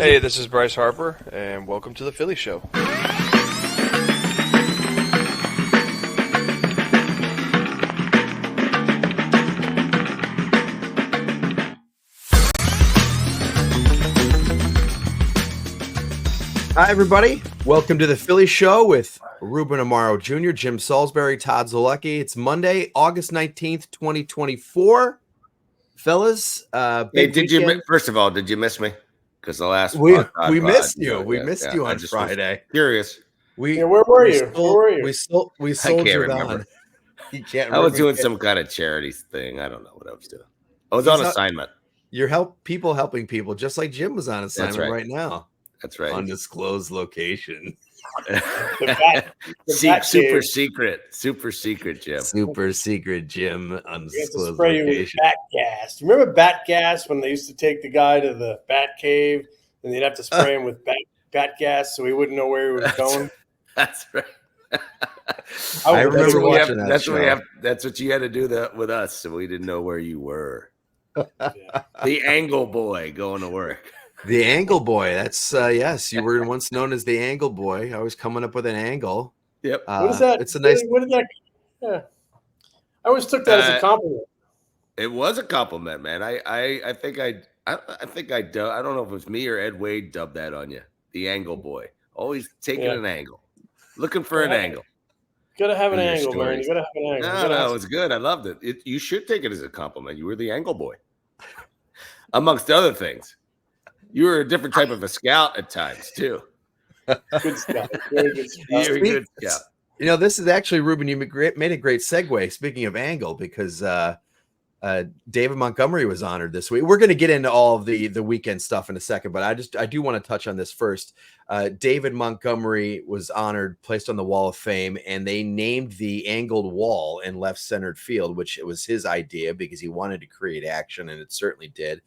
Hey, this is Bryce Harper, and welcome to the Phillies Show. Hi, everybody. Welcome to the Phillies Show with Ruben Amaro Jr., Jim Salisbury, Todd Zalecki. It's Monday, August 19th, 2024. Fellas, hey, first of all, did you miss me? Because the last we missed you. We missed you on Friday. Curious. Where were you? We sold you on. You can't. I was doing some kind of charity thing. I don't know what I was doing. I was on assignment. You're helping people, just like Jim was on assignment right now. That's right. Undisclosed location. Super secret, Jim. Super secret, Jim. Undisclosed spray you with bat gas. Remember bat gas when they used to take the guy to the bat cave and they'd have to spray him with bat gas so he wouldn't know where he was going? That's right. I remember watching that. That's what you had to do with us, so we didn't know where you were. The angle boy going to work. The angle boy. That's yes. You were once known as the angle boy. I was coming up with an angle. Yep. What is that? It's a nice. What did that? Yeah. I always took that as a compliment. It was a compliment, man. I think I don't know if it was me or Ed Wade dubbed that on you. The angle boy. Always taking an angle, looking for an angle. You gotta have an angle, man. You gotta have an angle. No, it was good. I loved it. You should take it as a compliment. You were the angle boy, amongst other things. You were a different type of a scout at times, too. Good scout. Very good scout. You're a good scout. You know, this is actually, Ruben, you made a great segue, speaking of angle, because David Montgomery was honored this week. We're going to get into all of the weekend stuff in a second, but I do want to touch on this first. David Montgomery was honored, placed on the Wall of Fame, and they named the angled wall in left centered field, which it was his idea because he wanted to create action, and it certainly did.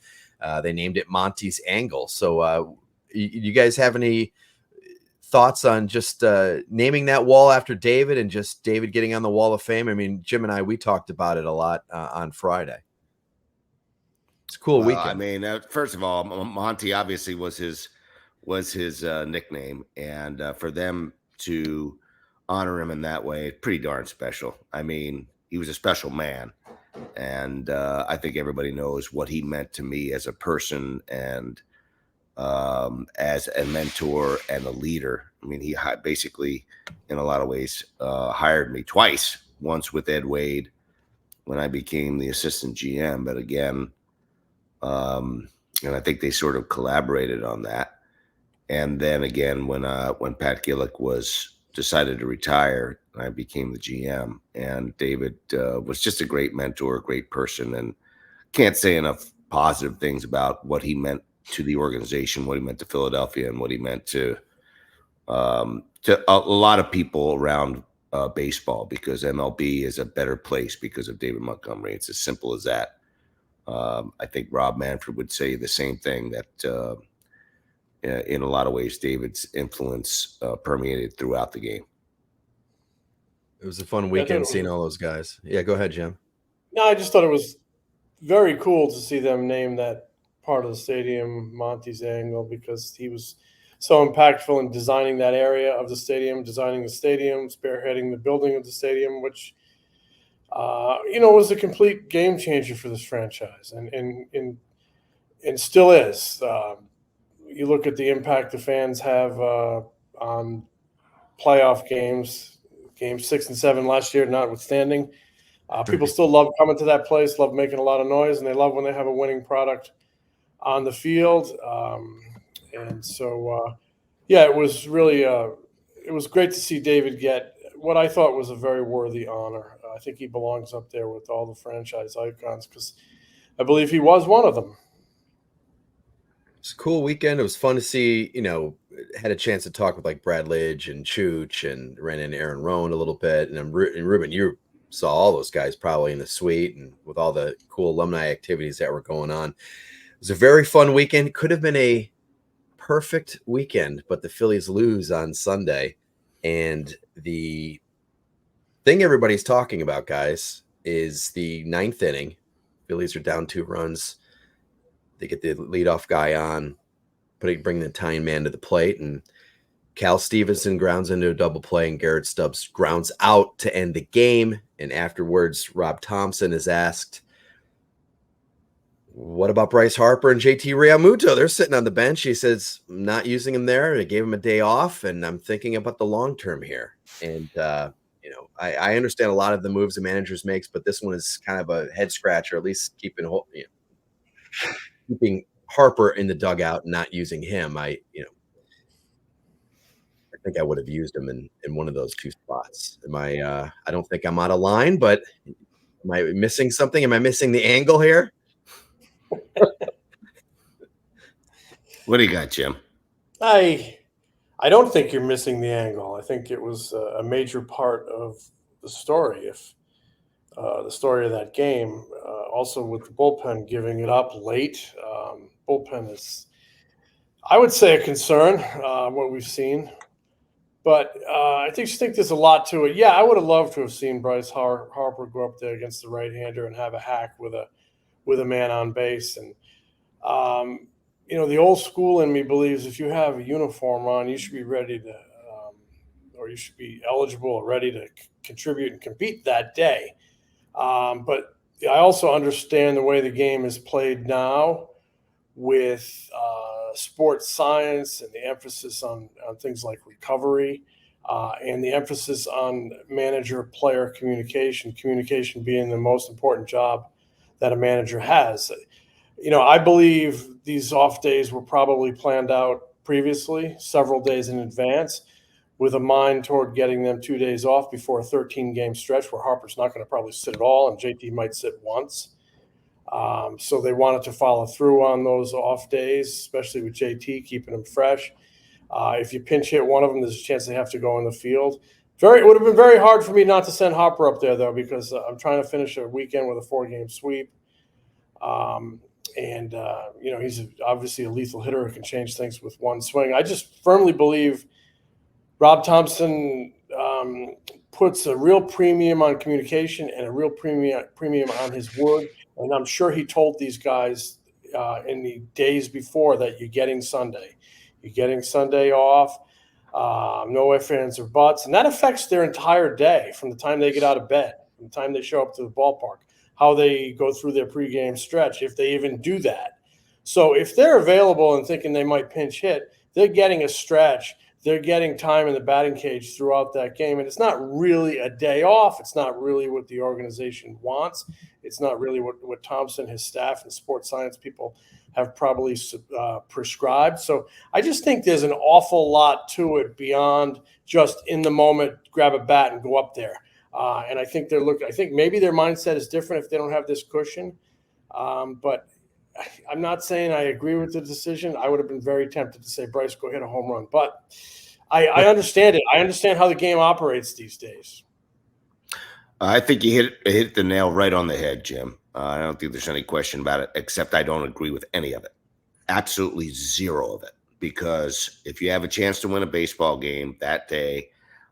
They named it Monty's Angle. So you guys have any thoughts on just naming that wall after David and just David getting on the Wall of Fame? I mean, Jim and we talked about it a lot on Friday. It's a cool weekend. I mean, first of all, Monty obviously was his nickname, and for them to honor him in that way, pretty darn special. I mean, he was a special man. And I think everybody knows what he meant to me as a person and as a mentor and a leader. I mean, he basically, in a lot of ways, hired me twice. Once with Ed Wade when I became the assistant GM, but again, and I think they sort of collaborated on that. And then again, when Pat Gillick decided to retire, I became the GM, and David was just a great mentor, a great person, and can't say enough positive things about what he meant to the organization, what he meant to Philadelphia, and what he meant to a lot of people around baseball, because MLB is a better place because of David Montgomery. It's as simple as that. I think Rob Manfred would say the same thing, that in a lot of ways, David's influence permeated throughout the game. It was a fun weekend seeing all those guys. Yeah, go ahead, Jim. No, I just thought it was very cool to see them name that part of the stadium Monty's Angle, because he was so impactful in designing that area of the stadium, spearheading the building of the stadium, which, was a complete game changer for this franchise and still is. You look at the impact the fans have on playoff games 6 and 7 last year, notwithstanding. People still love coming to that place, love making a lot of noise, and they love when they have a winning product on the field. And so, it was really it was great to see David get what I thought was a very worthy honor. I think he belongs up there with all the franchise icons because I believe he was one of them. It's a cool weekend. It was fun to see, had a chance to talk with like Brad Lidge and Chooch and ran into Aaron Rowan a little bit. And Ruben, you saw all those guys probably in the suite and with all the cool alumni activities that were going on. It was a very fun weekend. Could have been a perfect weekend, but the Phillies lose on Sunday. And the thing everybody's talking about, guys, is the 9th inning. Phillies are down 2 runs. They get the leadoff guy on. bring the Italian man to the plate, and Cal Stevenson grounds into a double play, and Garrett Stubbs grounds out to end the game. And afterwards, Rob Thomson is asked, what about Bryce Harper and JT Realmuto? They're sitting on the bench. He says, I'm not using him there. I gave him a day off, and I'm thinking about the long term here. And, I understand a lot of the moves the managers makes, but this one is kind of a head scratcher, at least keeping Harper in the dugout and not using him. I think I would have used him in one of those two spots. I don't think I'm out of line, but am I missing something? Am I missing the angle here? What do you got, Jim? I don't think you're missing the angle. I think it was a major part of the story. If the story of that game, also with the bullpen giving it up late, bullpen is, I would say, a concern. What we've seen, but I just think there's a lot to it. Yeah, I would have loved to have seen Bryce Harper go up there against the right-hander and have a hack with a man on base. And the old school in me believes if you have a uniform on, you should be ready to, or you should be eligible or ready to contribute and compete that day. But I also understand the way the game is played now with sports science and the emphasis on things like recovery and the emphasis on manager-player communication being the most important job that a manager has. I believe these off days were probably planned out previously, several days in advance, with a mind toward getting them 2 days off before a 13-game stretch where Harper's not going to probably sit at all and JT might sit once. So they wanted to follow through on those off days, especially with JT, keeping him fresh. If you pinch hit one of them, there's a chance they have to go in the field. It would have been very hard for me not to send Harper up there, though, because I'm trying to finish a weekend with a 4-game sweep. He's obviously a lethal hitter who can change things with one swing. I just firmly believe Rob Thomson puts a real premium on communication and a real premium on his word. And I'm sure he told these guys in the days before that you're getting Sunday. You're getting Sunday off, no ifs, ands, or buts. And that affects their entire day from the time they get out of bed, from the time they show up to the ballpark, how they go through their pregame stretch, if they even do that. So if they're available and thinking they might pinch hit, they're getting a stretch. They're getting time in the batting cage throughout that game. And it's not really a day off. It's not really what the organization wants. It's not really what Thomson, his staff, and sports science people have probably prescribed. So I just think there's an awful lot to it beyond just in the moment, grab a bat and go up there. And I think I think maybe their mindset is different if they don't have this cushion. But I'm not saying I agree with the decision. I would have been very tempted to say, Bryce, go hit a home run. But I understand it. I understand how the game operates these days. I think you hit the nail right on the head, Jim. I don't think there's any question about it, except I don't agree with any of it. Absolutely zero of it. Because if you have a chance to win a baseball game that day,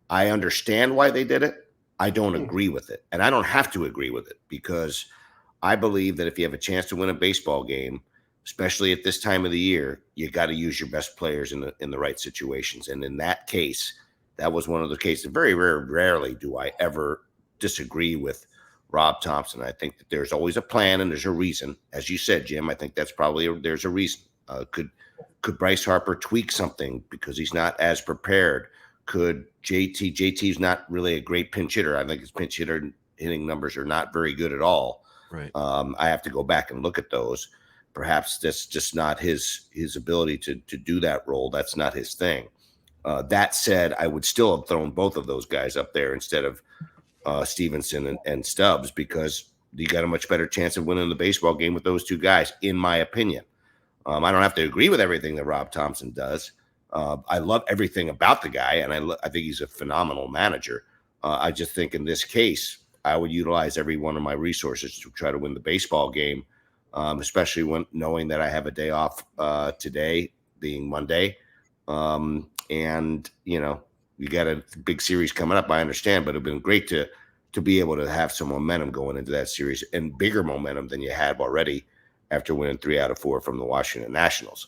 I understand why they did it. I don't agree with it. And I don't have to agree with it because I believe that if you have a chance to win a baseball game, especially at this time of the year, you got to use your best players in the right situations. And in that case, that was one of the cases. Very, very rarely do I ever disagree with Rob Thomson. I think that there's always a plan and there's a reason. As you said, Jim, I think that's probably there's a reason. Could Bryce Harper tweak something because he's not as prepared? Could JT's not really a great pinch hitter. I think his pinch hitting numbers are not very good at all. Right. I have to go back and look at those. Perhaps that's just not his ability to do that role. That's not his thing. That said, I would still have thrown both of those guys up there instead of Stevenson and Stubbs because you got a much better chance of winning the baseball game with those two guys, in my opinion. I don't have to agree with everything that Rob Thomson does. I love everything about the guy, and I think he's a phenomenal manager. I just think in this case, I would utilize every one of my resources to try to win the baseball game, especially when knowing that I have a day off today, being Monday. And, you got a big series coming up, I understand, but it'd been great to be able to have some momentum going into that series and bigger momentum than you have already after winning 3 out of 4 from the Washington Nationals.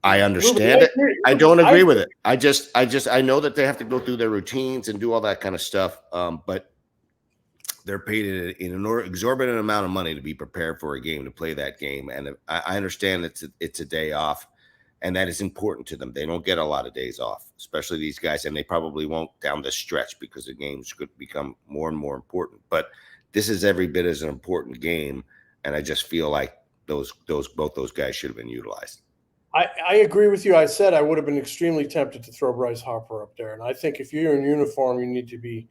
I understand it. I don't agree with it. I know that they have to go through their routines and do all that kind of stuff. But they're paid an exorbitant amount of money to be prepared for a game, to play that game. And I understand it's a day off, and that is important to them. They don't get a lot of days off, especially these guys, and they probably won't down the stretch because the games could become more and more important. But this is every bit as an important game, and I just feel like both those guys should have been utilized. I agree with you. I said I would have been extremely tempted to throw Bryce Harper up there, and I think if you're in uniform, you need to be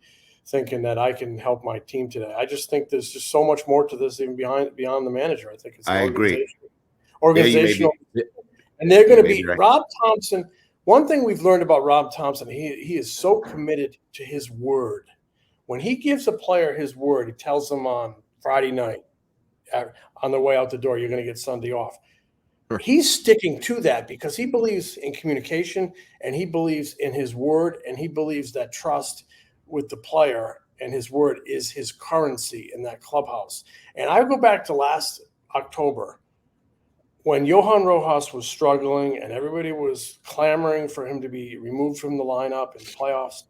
thinking that I can help my team today. I just think there's just so much more to this, even beyond the manager. I think it's organizational. Yeah, and they're going to be right. Rob Thomson. One thing we've learned about Rob Thomson, he is so committed to his word. When he gives a player his word, he tells them on Friday night on the way out the door, you're going to get Sunday off. He's sticking to that because he believes in communication, and he believes in his word, and he believes that trust with the player and his word is his currency in that clubhouse. And I go back to last October when Johan Rojas was struggling and everybody was clamoring for him to be removed from the lineup in the playoffs.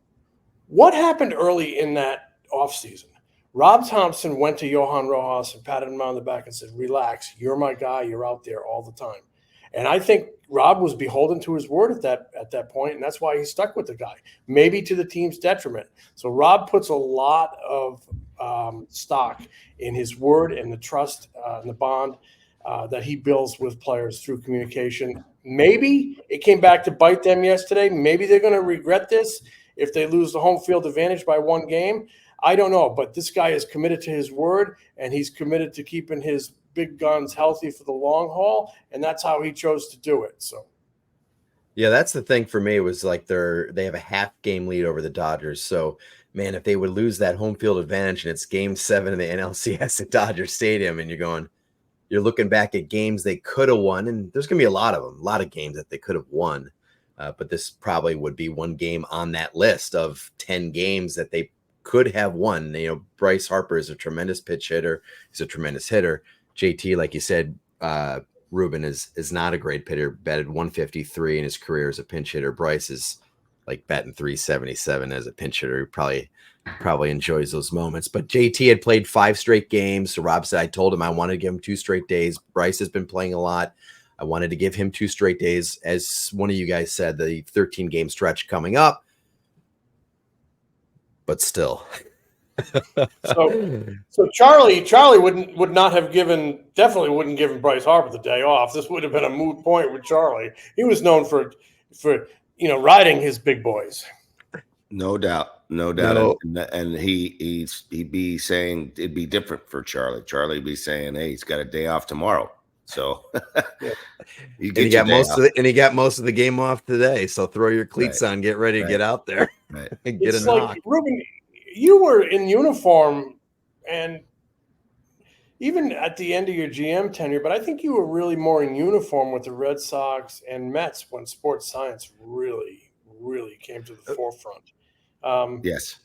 What happened early in that offseason? Rob Thomson went to Johan Rojas and patted him on the back and said, relax, you're my guy, you're out there all the time. And I think Rob was beholden to his word at that point, and that's why he stuck with the guy, maybe to the team's detriment. So Rob puts a lot of stock in his word and the trust and the bond that he builds with players through communication. Maybe it came back to bite them yesterday. Maybe they're going to regret this if they lose the home field advantage by one game. I don't know, but this guy is committed to his word, and he's committed to keeping his big guns healthy for the long haul, and that's how he chose to do it. So, yeah, that's the thing for me was like they have a half game lead over the Dodgers. So, man, if they would lose that home field advantage and it's Game 7 of the NLCS at Dodger Stadium, and you're looking back at games they could have won, and there's going to be a lot of games that they could have won, but this probably would be one game on that list of 10 games that they could have won. Bryce Harper is a tremendous pitch hitter. He's a tremendous hitter. JT, like you said, Ruben is not a great hitter, batted 153 in his career as a pinch hitter. Bryce is like batting 377 as a pinch hitter. He probably enjoys those moments. But JT had played 5 straight games. So Rob said, I told him I wanted to give him 2 straight days. Bryce has been playing a lot. I wanted to give him 2 straight days. As one of you guys said, the 13-game stretch coming up. But still. So Charlie definitely wouldn't have given Bryce Harper the day off. This would have been a moot point with Charlie. He was known for riding his big boys. No doubt. And he'd be saying it'd be different for Charlie. Charlie'd be saying, hey, he's got a day off tomorrow. So he got most of the game off today. So throw your cleats on, get ready to get out there and get a knock. Ruben, you were in uniform, and even at the end of your GM tenure, but I think you were really more in uniform with the Red Sox and Mets when sports science really, really came to the forefront. Yes.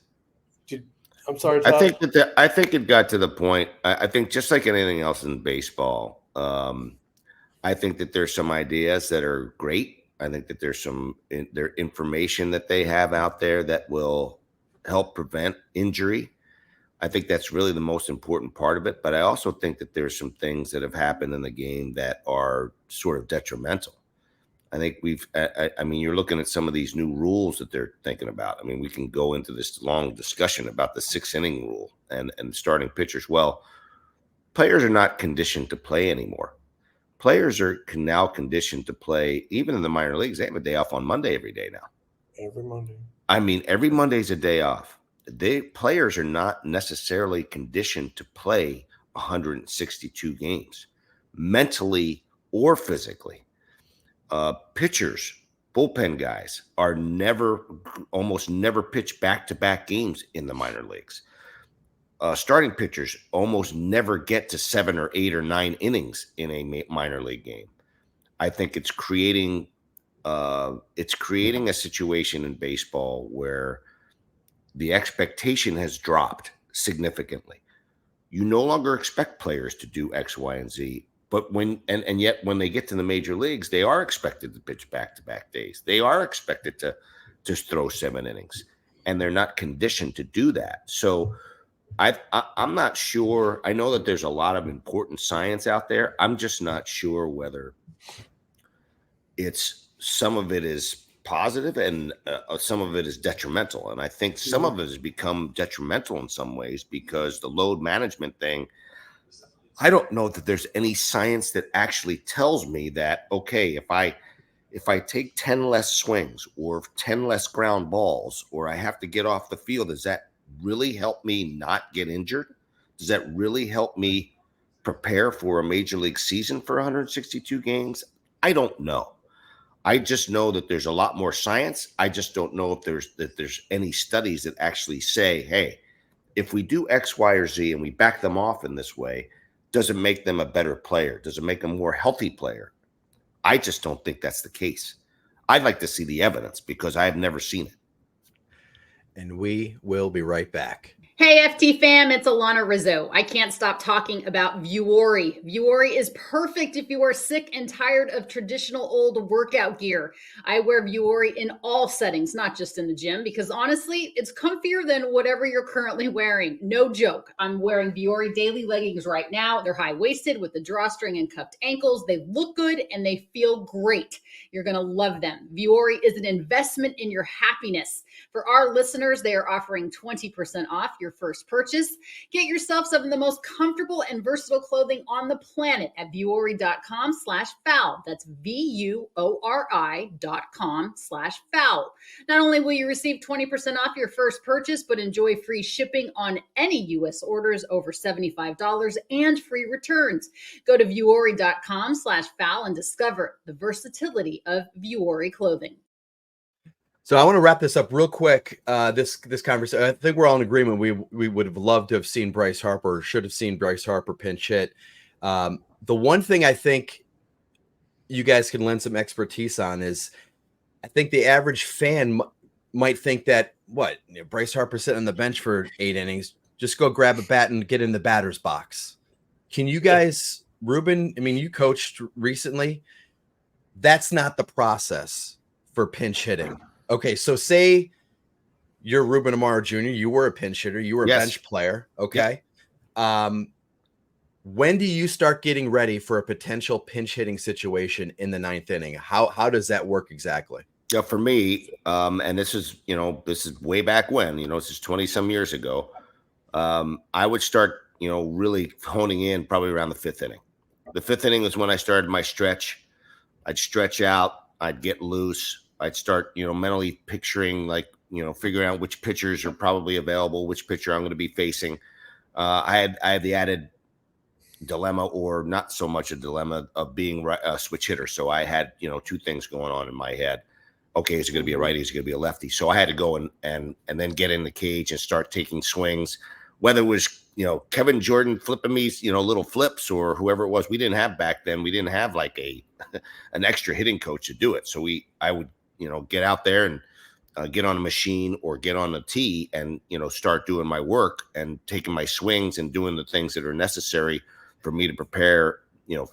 I'm sorry, Todd. I think it got to the point. I think just like anything else in baseball, I think that there's some ideas that are great. I think that there's their information that they have out there that will help prevent injury. I think that's really the most important part of it. But I also think that there's some things that have happened in the game that are sort of detrimental. I think you're looking at some of these new rules that they're thinking about. I mean, we can go into this long discussion about the 6-inning rule and starting pitchers. Well, players are not conditioned to play anymore. Players are now conditioned to play, even in the minor leagues. They have a day off on Monday every day now. Every Monday. I mean, every Monday's a day off. Players are not necessarily conditioned to play 162 games, mentally or physically. Pitchers, bullpen guys are almost never pitch back-to-back games in the minor leagues. Starting pitchers almost never get to 7 or 8 or 9 innings in a minor league game. I think it's creating a situation in baseball where the expectation has dropped significantly. You no longer expect players to do X, Y, and Z But yet when they get to the major leagues, they are expected to pitch back-to-back days. They are expected to just throw 7 innings, and they're not conditioned to do that. So I'm not sure. I know that there's a lot of important science out there. I'm just not sure whether some of it is positive and some of it is detrimental. And I think some of it has become detrimental in some ways because the load management thing, I don't know that there's any science that actually tells me that, okay, if I take 10 less swings or 10 less ground balls, or I have to get off the field, does that really help me not get injured? Does that really help me prepare for a major league season for 162 games? I don't know. I just know that there's a lot more science. I just don't know if there's any studies that actually say, hey, if we do X, Y, or Z and we back them off in this way, does it make them a better player? Does it make them a more healthy player? I just don't think that's the case. I'd like to see the evidence because I have never seen it. And we will be right back. Hey, FT fam, it's Alana Rizzo. I can't stop talking about Vuori. Vuori is perfect if you are sick and tired of traditional old workout gear. I wear Vuori in all settings, not just in the gym, because honestly, it's comfier than whatever you're currently wearing. No joke. I'm wearing Vuori daily leggings right now. They're high-waisted with the drawstring and cupped ankles. They look good and they feel great. You're going to love them. Vuori is an investment in your happiness. For our listeners, they are offering 20% off your first purchase. Get yourself some of the most comfortable and versatile clothing on the planet at vuori.com/foul. That's VUORI.com/foul. Not only will you receive 20% off your first purchase, but enjoy free shipping on any U.S. orders over $75 and free returns. Go to vuori.com/foul and discover the versatility of Vuori clothing. So I want to wrap this up real quick. This conversation, I think we're all in agreement. We would have loved to have seen Bryce Harper, should have seen Bryce Harper pinch hit. The one thing I think you guys can lend some expertise on is, I think the average fan might think that Bryce Harper sitting on the bench for 8 innings, just go grab a bat and get in the batter's box. Can you guys, Ruben? I mean, you coached recently. That's not the process for pinch hitting. Okay, so say you're Ruben Amaro Jr., you were a pinch hitter, you were a bench player, okay? Yep. When do you start getting ready for a potential pinch hitting situation in the 9th inning? How does that work exactly? Yeah, for me, and this is way back when, this is 20-some years ago, I would start, really honing in probably around the 5th inning. The 5th inning was when I started my stretch. I'd stretch out, I'd get loose. I'd start, mentally picturing, figuring out which pitchers are probably available, which pitcher I'm going to be facing. I had the added dilemma, or not so much a dilemma, of being a switch hitter. So I had, 2 things going on in my head. Okay, is it going to be a righty? Is it going to be a lefty? So I had to go and then get in the cage and start taking swings, whether it was, Kevin Jordan flipping me, little flips, or whoever it was. We didn't have back then. We didn't have like an extra hitting coach to do it. So I would, get out there and get on a machine or get on a tee and, start doing my work and taking my swings and doing the things that are necessary for me to prepare,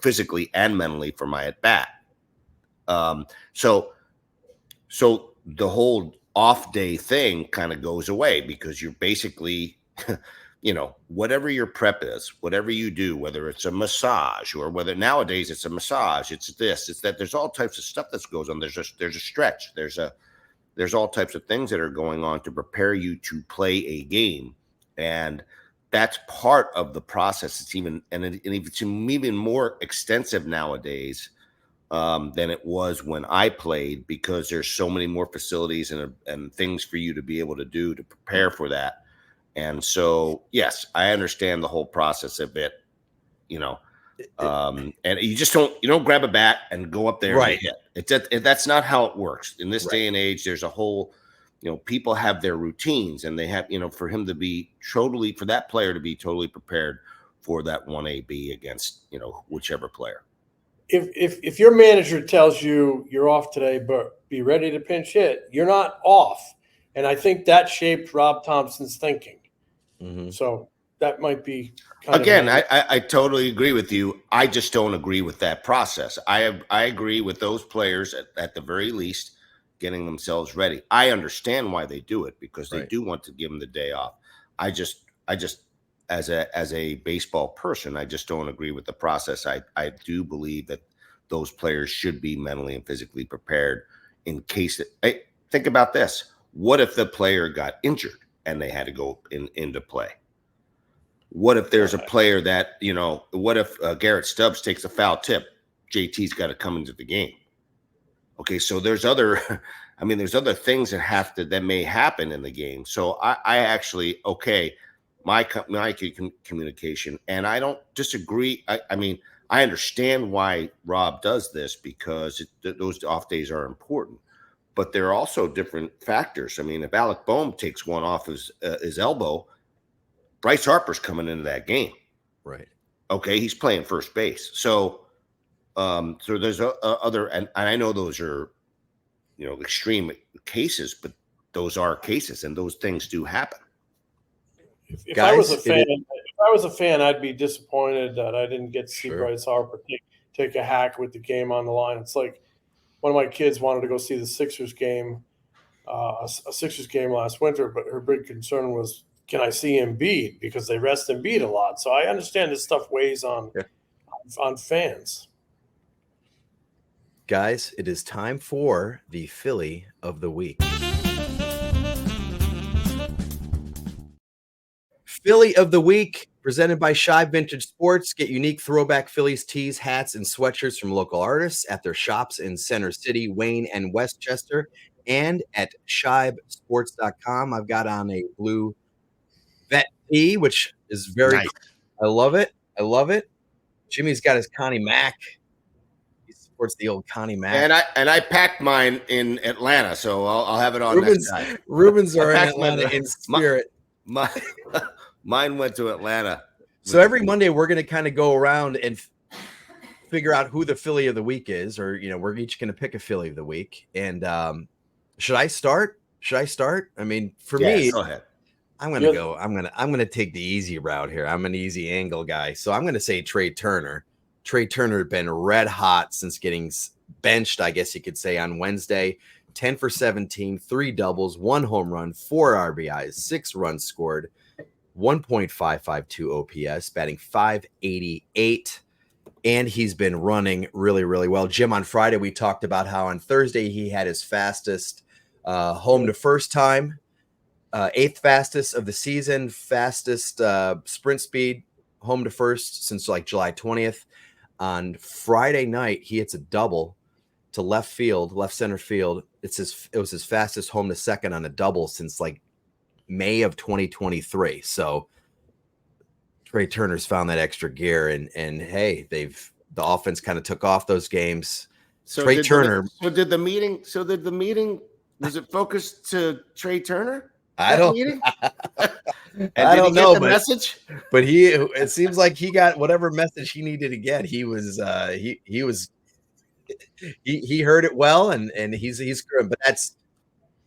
physically and mentally for my at bat. So the whole off day thing kind of goes away because you're basically, whatever your prep is, whatever you do, whether it's a massage or whether nowadays it's a massage, it's this, it's that, there's all types of stuff that goes on. There's a stretch. There's all types of things that are going on to prepare you to play a game. And that's part of the process. It's even more extensive nowadays than it was when I played, because there's so many more facilities and things for you to be able to do to prepare for that. And so, yes, I understand the whole process a bit, and you don't grab a bat and go up there and hit. That's not how it works in this day and age. There's a whole, people have their routines, and they have, for that player to be totally prepared for that 1AB against, whichever player. If your manager tells you you're off today, but be ready to pinch hit, you're not off. And I think that shaped Rob Thomson's thinking. Mm-hmm. So that might be kind Again, of I totally agree with you. I just don't agree with that process. I agree with those players at the very least getting themselves ready. I understand why they do it because they do want to give them the day off. I just as a baseball person, I just don't agree with the process. I do believe that those players should be mentally and physically prepared in case that. Think about this. What if the player got injured and they had to go into play? What if there's a player that, what if Garrett Stubbs takes a foul tip? JT's got to come into the game. Okay, so there's other things that may happen in the game. So I actually, my communication, and I don't disagree. I understand why Rob does this because those off days are important, but there are also different factors. I mean, if Alec Boehm takes one off his elbow, Bryce Harper's coming into that game. Right. Okay, he's playing first base. So there's other, and I know those are, extreme cases, but those are cases, and those things do happen. If Guys, I was a fan, I'd be disappointed that I didn't get to see Bryce Harper take a hack with the game on the line. It's like one of my kids wanted to go see the Sixers game, a Sixers game last winter, but her big concern was, can I see Embiid? Because they rest Embiid a lot. So I understand this stuff weighs on fans. Guys, it is time for the Philly of the Week. Philly of the Week, presented by Shy Vintage Sports. Get unique throwback Phillies tees, hats, and sweatshirts from local artists at their shops in Center City, Wayne, and Westchester, and at shibesports.com. I've got on a blue vet tee, which is very nice. Cool. I love it. Jimmy's got his Connie Mack. He supports the old Connie Mack. And I packed mine in Atlanta, so I'll have it on Ruben's, next time. Ruben's are in Atlanta in spirit. Mine went to Atlanta. So every Monday we're going to kind of go around and figure out who the Philly of the Week is, or we're each going to pick a Philly of the Week. And should I start? I mean, for me, go ahead. I'm gonna take the easy route here. I'm an easy angle guy, so I'm gonna say Trea Turner. Trea Turner had been red hot since getting benched, I guess you could say, on Wednesday. 10 for 17, 3 doubles, 1 home run, 4 RBIs, 6 runs scored, 1.552 OPS, batting .588, and he's been running really, really well. Jim, on Friday we talked about how on Thursday he had his fastest home to first time. 8th fastest of the season, fastest sprint speed home to first since like July 20th. On Friday night, he hits a double to left center field. It was his fastest home to second on a double since like May of 2023. So Trea Turner's found that extra gear, and hey, the offense kind of took off those games. So Trea Turner. Did the meeting was it focused to Trea Turner? I don't know the message, but it seems like he got whatever message he needed to get. He heard it well, and he's good. But that's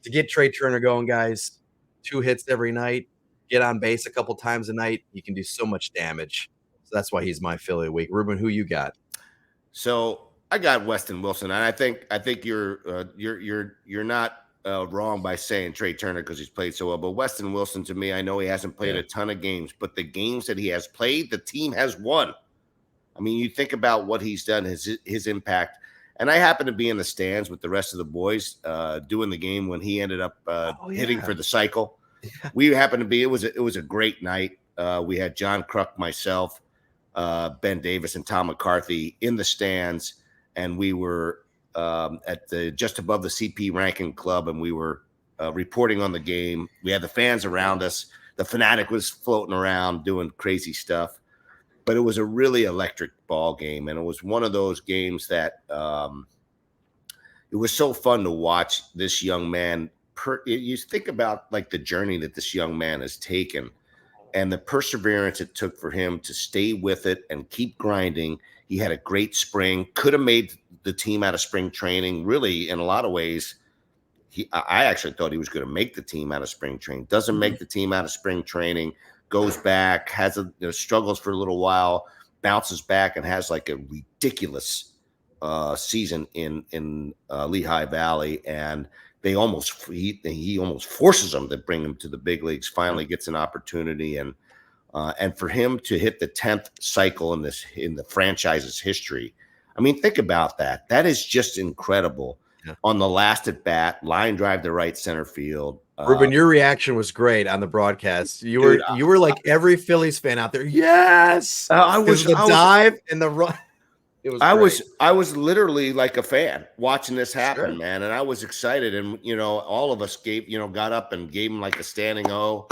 to get Trea Turner going, guys. 2 hits every night, get on base a couple times a night. You can do so much damage. So that's why he's my Philly of the Week. Ruben, who you got? So I got Weston Wilson, and I think you're not wrong by saying Trea Turner because he's played so well. But Weston Wilson, to me, I know he hasn't played a ton of games, but the games that he has played, the team has won. I mean, you think about what he's done, his impact. And I happened to be in the stands with the rest of the boys doing the game when he ended up hitting for the cycle. Yeah. We happened to be. It was a great night. We had John Kruk, myself, Ben Davis, and Tom McCarthy in the stands, and we were at just above the CP Rankin Club, and we were reporting on the game. We had the fans around us. The Fanatic was floating around doing crazy stuff. But it was a really electric ball game, and it was one of those games that it was so fun to watch this young man. You think about like the journey that this young man has taken and the perseverance it took for him to stay with it and keep grinding. He had a great spring, could have made the team out of spring training. Really, in a lot of ways, I actually thought he was going to make the team out of spring training. Doesn't make the team out of spring training. goes back, has struggles for a little while, bounces back, and has like a ridiculous season in Lehigh Valley, and he almost forces them to bring him to the big leagues. Finally, gets an opportunity, and for him to hit the 10th cycle in the franchise's history. I mean, think about that. That is just incredible. Yeah. On the last at bat, line drive to right center field. Ruben, your reaction was great on the broadcast. You were like every Phillies fan out there. Yes, I was the dive and the run. It was. I was literally like a fan watching this happen, man, and I was excited. And all of us got up and gave him like a standing O.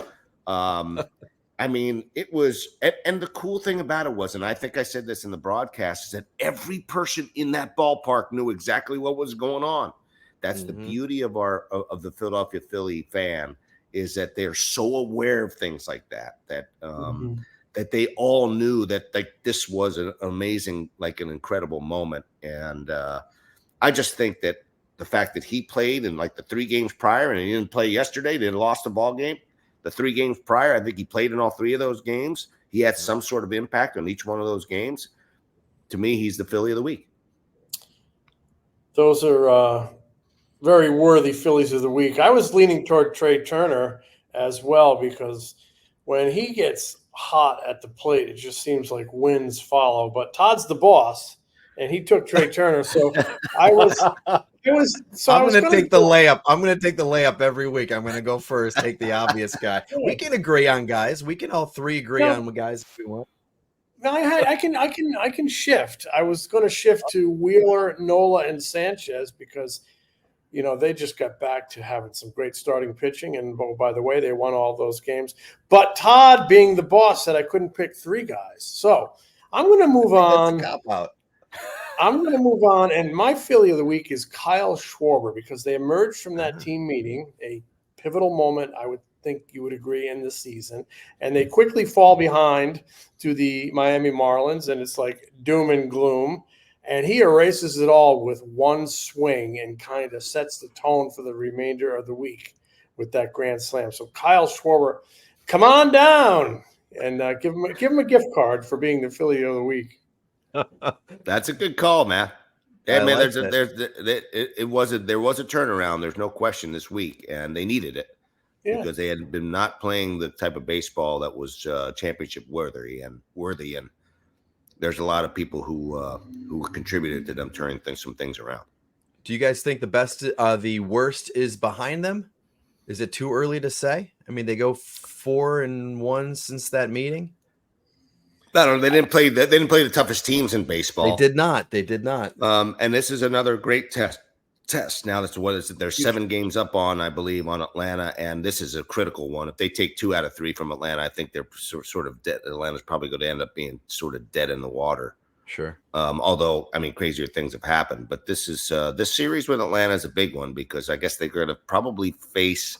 I mean, it was, and the cool thing about it was, and I think I said this in the broadcast, is that every person in that ballpark knew exactly what was going on. That's the beauty of the Philadelphia Philly fan, is that they're so aware of things like that that they all knew that this was an amazing, like an incredible moment. And I just think that the fact that he played in like the 3 games prior, and he didn't play yesterday, they lost the ball game. The 3 games prior, I think he played in all 3 of those games. He had some sort of impact on each one of those games. To me, he's the Philly of the week. Those are very worthy Phillies of the week. I was leaning toward Trea Turner as well, because when he gets hot at the plate, it just seems like winds follow. But Todd's the boss, and he took Trea Turner. So I'm going to take the layup. I'm going to take the layup every week. I'm going to go first, take the obvious guy. We can agree on guys. We can all 3 agree on guys if we want. No, I can shift. I was going to shift to Wheeler, Nola, and Sanchez, because they just got back to having some great starting pitching, and by the way, they won all those games. But Todd, being the boss, said I couldn't pick 3 guys. So I'm going to move on. That's a cop-out. I'm going to move on, and my Philly of the week is Kyle Schwarber, because they emerged from that team meeting, a pivotal moment, I would think you would agree, in this season, and they quickly fall behind to the Miami Marlins, and it's like doom and gloom, and he erases it all with one swing and kind of sets the tone for the remainder of the week with that grand slam. So Kyle Schwarber, come on down, and give him a gift card for being the Philly of the week. That's a good call, man. Yeah, man. Like there was a turnaround. There's no question this week, and they needed it because they had been not playing the type of baseball that was championship worthy. And there's a lot of people who contributed to them turning some things around. Do you guys think the worst is behind them? Is it too early to say? I mean, they go 4-1 since that meeting. I don't know. They didn't play the toughest teams in baseball. They did not. And this is another great test. Now that's what is it? They're 7 games up on, I believe, on Atlanta, and this is a critical one. If they take 2 out of 3 from Atlanta, I think they're sort of dead. Atlanta's probably going to end up being sort of dead in the water. Sure. Although, I mean, crazier things have happened, but this series with Atlanta is a big one, because I guess they're going to probably face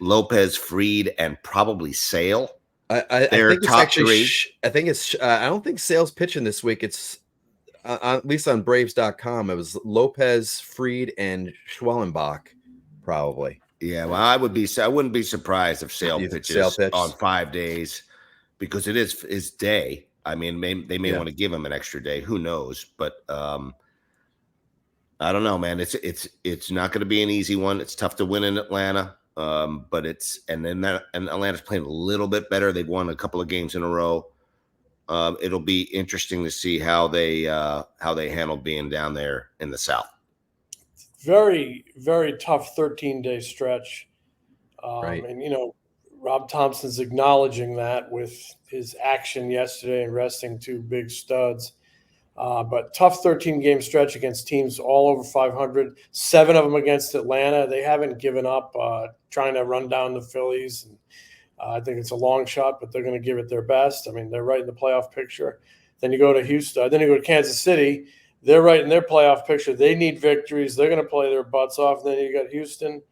Lopez, Fried, and probably Sale. I think it's actually. I think it's. I don't think Sale's pitching this week. It's at least on Braves.com. It was Lopez, Fried, and Schwellenbach, probably. Yeah, well, I wouldn't be surprised if Sale pitches on 5 days, because it is his day. I mean, they may want to give him an extra day. Who knows? But I don't know, man. It's not going to be an easy one. It's tough to win in Atlanta. But and Atlanta's playing a little bit better. They've won a couple of games in a row. It'll be interesting to see how they handle being down there in the South. Very, very tough 13-day stretch. Right. And, Rob Thomson's acknowledging that with his action yesterday and resting 2 big studs. But tough 13-game stretch against teams all over 500, 7 of them against Atlanta. They haven't given up trying to run down the Phillies. And, I think it's a long shot, but they're going to give it their best. I mean, they're right in the playoff picture. Then you go to Houston. Then you go to Kansas City. They're right in their playoff picture. They need victories. They're going to play their butts off. Then you got Houston.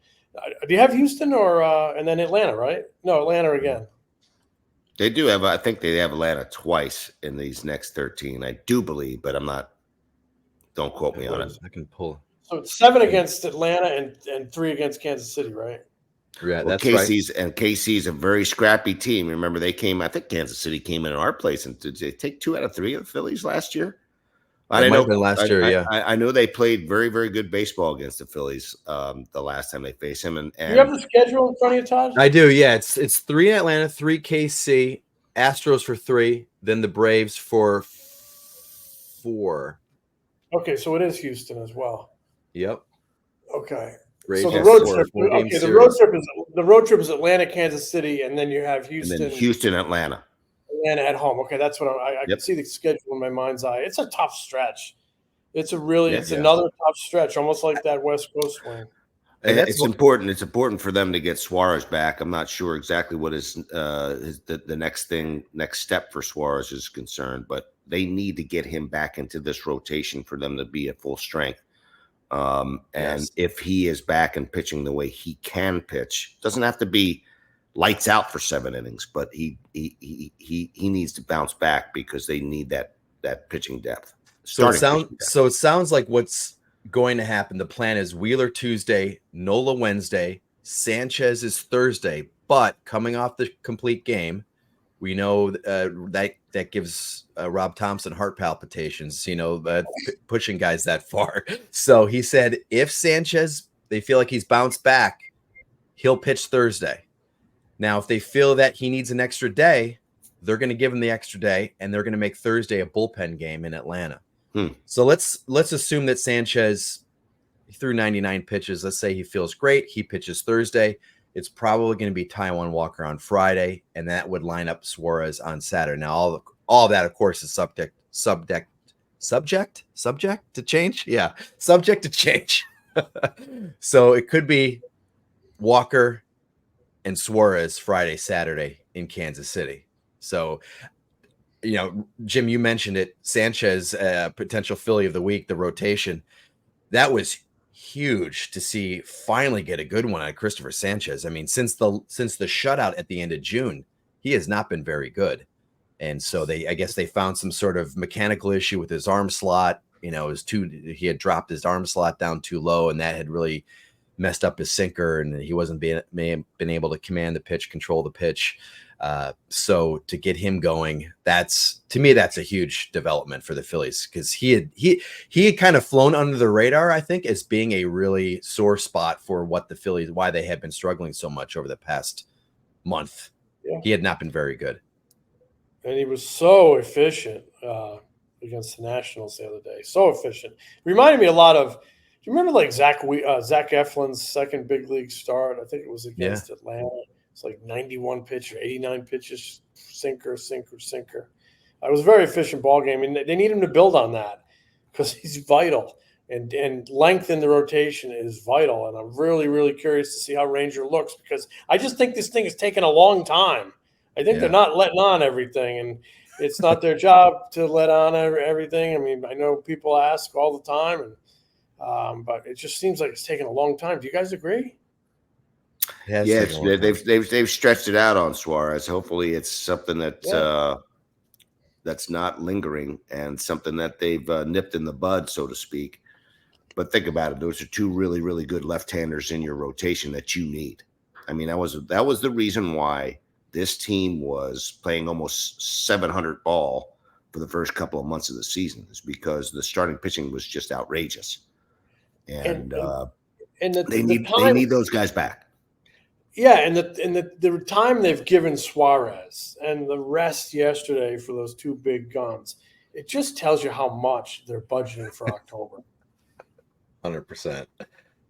Do you have Houston and then Atlanta, right? No, Atlanta again. They do have. I think they have Atlanta twice in these next 13. I do believe, but I'm not. Don't quote me on it. I can pull. So it's 7 against Atlanta and 3 against Kansas City, right? Yeah, Well, that's right. KC's a very scrappy team. Remember, I think Kansas City came in our place, and did they take 2 out of 3 of the Phillies last year? That might have been last year, yeah. I know they played very, very good baseball against the Phillies the last time they faced him. And you have the schedule in front of you, Todd? I do, yeah. It's 3 in Atlanta, 3 KC, Astros for 3, then the Braves for 4. Okay, so it is Houston as well. Yep. Okay. Braves So the for road 4, trip. 4-game Okay, series. the road trip is Atlanta, Kansas City, and then you have Houston. then Houston, Atlanta. Atlanta at home. Okay, that's what I Yep. can see the schedule in my mind's eye. It's a tough stretch. It's Yeah. another tough stretch, almost like that West Coast swing. And It's important. It's important for them to get Suarez back. I'm not sure exactly what the next step for Suarez is concerned, but they need to get him back into this rotation for them to be at full strength. And Yes. if he is back and pitching the way he can pitch, doesn't have to be lights out for 7 innings, but he needs to bounce back because they need that pitching depth. So it sounds like what's going to happen. The plan is Wheeler Tuesday, Nola Wednesday, Sanchez is Thursday. But coming off the complete game, we know that gives Rob Thomson heart palpitations. Pushing guys that far. So he said if Sanchez, they feel like he's bounced back, he'll pitch Thursday. Now, if they feel that he needs an extra day, they're going to give him the extra day, and they're going to make Thursday a bullpen game in Atlanta. So let's assume that Sanchez threw 99 pitches. Let's say he feels great. He pitches Thursday. It's probably going to be Taijuan Walker on Friday, and that would line up Suarez on Saturday. Now, all that, of course, is subject to change. Yeah, subject to change. So it could be Walker and Suarez Friday, Saturday in Kansas City. So, Jim, you mentioned it. Sanchez, potential Philly of the week, the rotation. That was huge to see finally get a good one on Christopher Sanchez. I mean, since the shutout at the end of June, he has not been very good. And so I guess they found some sort of mechanical issue with his arm slot. He had dropped his arm slot down too low, and that had really messed up his sinker, and he wasn't been able to command the pitch, control the pitch. So to get him going, that's a huge development for the Phillies, because he had kind of flown under the radar, I think, as being a really sore spot for why they had been struggling so much over the past month. Yeah. He had not been very good. And he was so efficient against the Nationals the other day. So efficient. Reminded me a lot of, do you remember like Zach Eflin's second big league start? I think it was against Atlanta. It's like 91 pitches, 89 pitches, sinker. It was a very efficient ball game, and they need him to build on that because he's vital. And length in the rotation is vital. And I'm really, really curious to see how Ranger looks, because I just think this thing has taken a long time. I think they're not letting on everything, and it's not their job to let on everything. I mean, I know people ask all the time, and but it just seems like it's taken a long time. Do you guys agree? Yes, they've stretched it out on Suarez. Hopefully, it's something that that's not lingering, and something that they've nipped in the bud, so to speak. But think about it; those are 2 really, really good left-handers in your rotation that you need. I mean, that was the reason why this team was playing almost 700 ball for the first couple of months of the season, is because the starting pitching was just outrageous, and they need those guys back. Yeah, and the time they've given Suarez and the rest yesterday for those 2 big guns, it just tells you how much they're budgeting for October. 100%.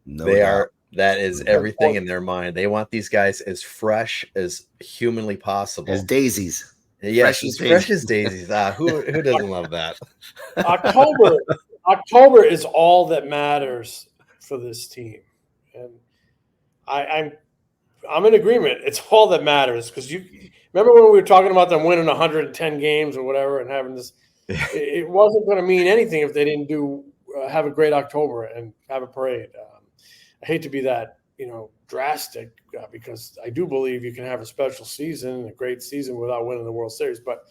They are. That is everything in their mind. They want these guys as fresh as humanly possible. As daisies. Yes, fresh as daisies. Who doesn't love that? October is all that matters for this team. And I'm in agreement. It's all that matters, because you remember when we were talking about them winning 110 games or whatever and having this, it wasn't going to mean anything if they didn't have a great October and have a parade. I hate to be that, drastic, because I do believe you can have a special season, a great season, without winning the World Series. But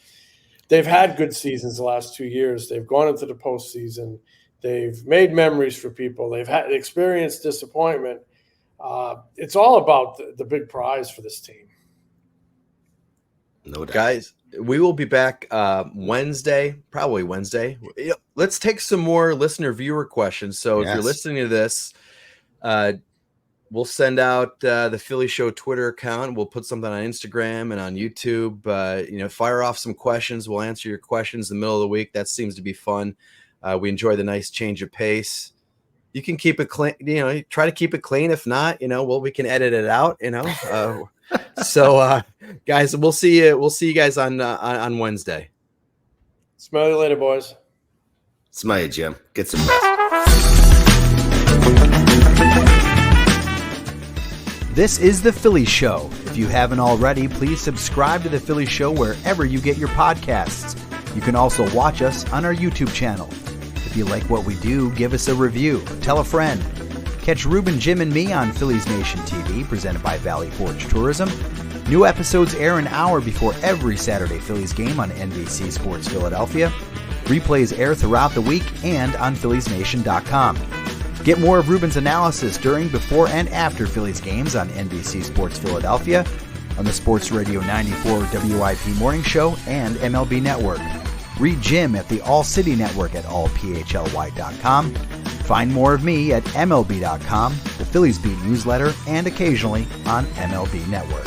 they've had good seasons the last 2 years. They've gone into the postseason. They've made memories for people. They've experienced disappointment. it's all about the big prize for this team. No doubt. Guys, we will be back Wednesday, probably Wednesday. Let's take some more listener viewer questions. So if you're listening to this, we'll send out the Philly Show Twitter account. We'll put something on Instagram and on YouTube. Fire off some questions. We'll answer your questions in the middle of the week. That seems to be fun. We enjoy the nice change of pace. You can keep it clean, try to keep it clean. If not, we can edit it out, So guys, we'll see you. We'll see you guys on Wednesday. Smell you later, boys. Smell you, Jim. Get some rest. This is The Phillies Show. If you haven't already, please subscribe to The Phillies Show wherever you get your podcasts. You can also watch us on our YouTube channel. If you like what we do, give us a review. Tell a friend. Catch Ruben, Jim, and me on Phillies Nation TV, presented by Valley Forge Tourism. New episodes air an hour before every Saturday Phillies game on NBC Sports Philadelphia. Replays air throughout the week and on PhilliesNation.com. Get more of Ruben's analysis during, before, and after Phillies games on NBC Sports Philadelphia, on the Sports Radio 94 WIP Morning Show, and MLB Network. Read Jim at the All City Network at allphly.com. Find more of me at MLB.com, the Phillies Beat newsletter, and occasionally on MLB Network.